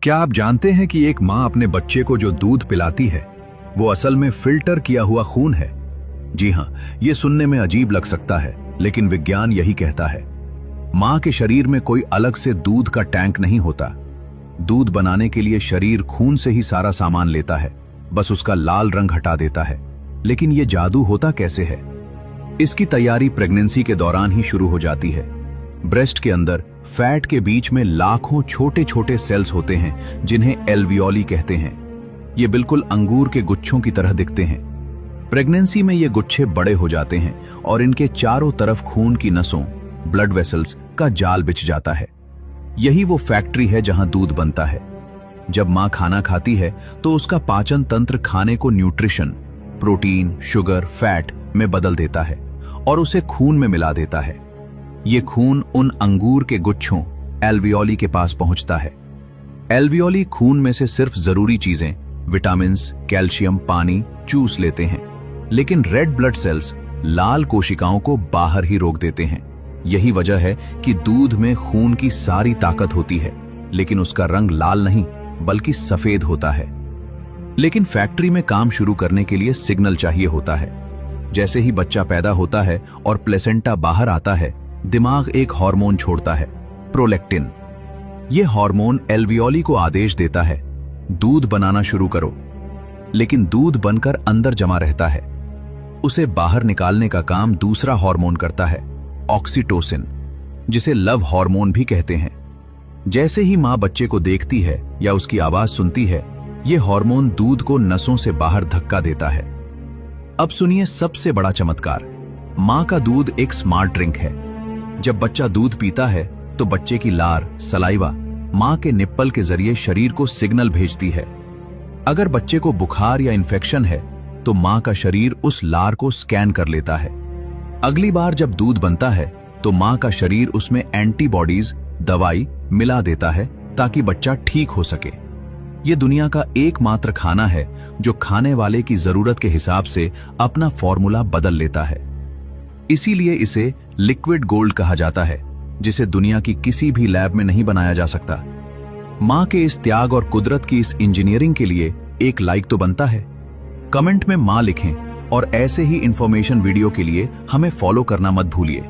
क्या आप जानते हैं कि एक माँ अपने बच्चे को जो दूध पिलाती है वो असल में फिल्टर किया हुआ खून है? जी हाँ, ये सुनने में अजीब लग सकता है, लेकिन विज्ञान यही कहता है। माँ के शरीर में कोई अलग से दूध का टैंक नहीं होता। दूध बनाने के लिए शरीर खून से ही सारा सामान लेता है, बस उसका लाल रंग हटा देता है। लेकिन ये जादू होता कैसे है? इसकी तैयारी प्रेगनेंसी के दौरान ही शुरू हो जाती है। ब्रेस्ट के अंदर फैट के बीच में लाखों छोटे छोटे सेल्स होते हैं जिन्हें एल्वियोली कहते हैं। ये बिल्कुल अंगूर के गुच्छों की तरह दिखते हैं। प्रेगनेंसी में ये गुच्छे बड़े हो जाते हैं और इनके चारों तरफ खून की नसों, ब्लड वेसल्स का जाल बिछ जाता है। यही वो फैक्ट्री है जहां दूध बनता है। जब मां खाना खाती है तो उसका पाचन तंत्र खाने को न्यूट्रिशन, प्रोटीन, शुगर, फैट में बदल देता है और उसे खून में मिला देता है। ये खून उन अंगूर के गुच्छों एल्वियोली के पास पहुंचता है। एल्वियोली खून में से सिर्फ जरूरी चीजें, विटामिन्स, कैल्शियम, पानी चूस लेते हैं, लेकिन रेड ब्लड सेल्स, लाल कोशिकाओं को बाहर ही रोक देते हैं। यही वजह है कि दूध में खून की सारी ताकत होती है, लेकिन उसका रंग लाल नहीं बल्कि सफेद होता है। लेकिन फैक्ट्री में काम शुरू करने के लिए सिग्नल चाहिए होता है। जैसे ही बच्चा पैदा होता है और प्लेसेंटा बाहर आता है, दिमाग एक हार्मोन छोड़ता है, प्रोलैक्टिन। यह हार्मोन एल्वियोली को आदेश देता है, दूध बनाना शुरू करो। लेकिन दूध बनकर अंदर जमा रहता है। उसे बाहर निकालने का काम दूसरा हार्मोन करता है, ऑक्सीटोसिन, जिसे लव हार्मोन भी कहते हैं। जैसे ही मां बच्चे को देखती है या उसकी आवाज सुनती है, यह हार्मोन दूध को नसों से बाहर धक्का देता है। अब सुनिए सबसे बड़ा चमत्कार। मां का दूध एक स्मार्ट ड्रिंक है। जब बच्चा दूध पीता है तो बच्चे की लार, सलाइवा, मां के निप्पल के जरिए शरीर को सिग्नल भेजती है। अगर बच्चे को बुखार या इन्फेक्शन है तो मां का शरीर उस लार को स्कैन कर लेता है। अगली बार जब दूध बनता है तो मां का शरीर उसमें एंटीबॉडीज, दवाई मिला देता है ताकि बच्चा ठीक हो सके। ये दुनिया का एकमात्र खाना है जो खाने वाले की जरूरत के हिसाब से अपना फॉर्मूला बदल लेता है। इसीलिए इसे लिक्विड गोल्ड कहा जाता है, जिसे दुनिया की किसी भी लैब में नहीं बनाया जा सकता। मां के इस त्याग और कुदरत की इस इंजीनियरिंग के लिए एक लाइक तो बनता है। कमेंट में मां लिखें और ऐसे ही इंफॉर्मेशन वीडियो के लिए हमें फॉलो करना मत भूलिए।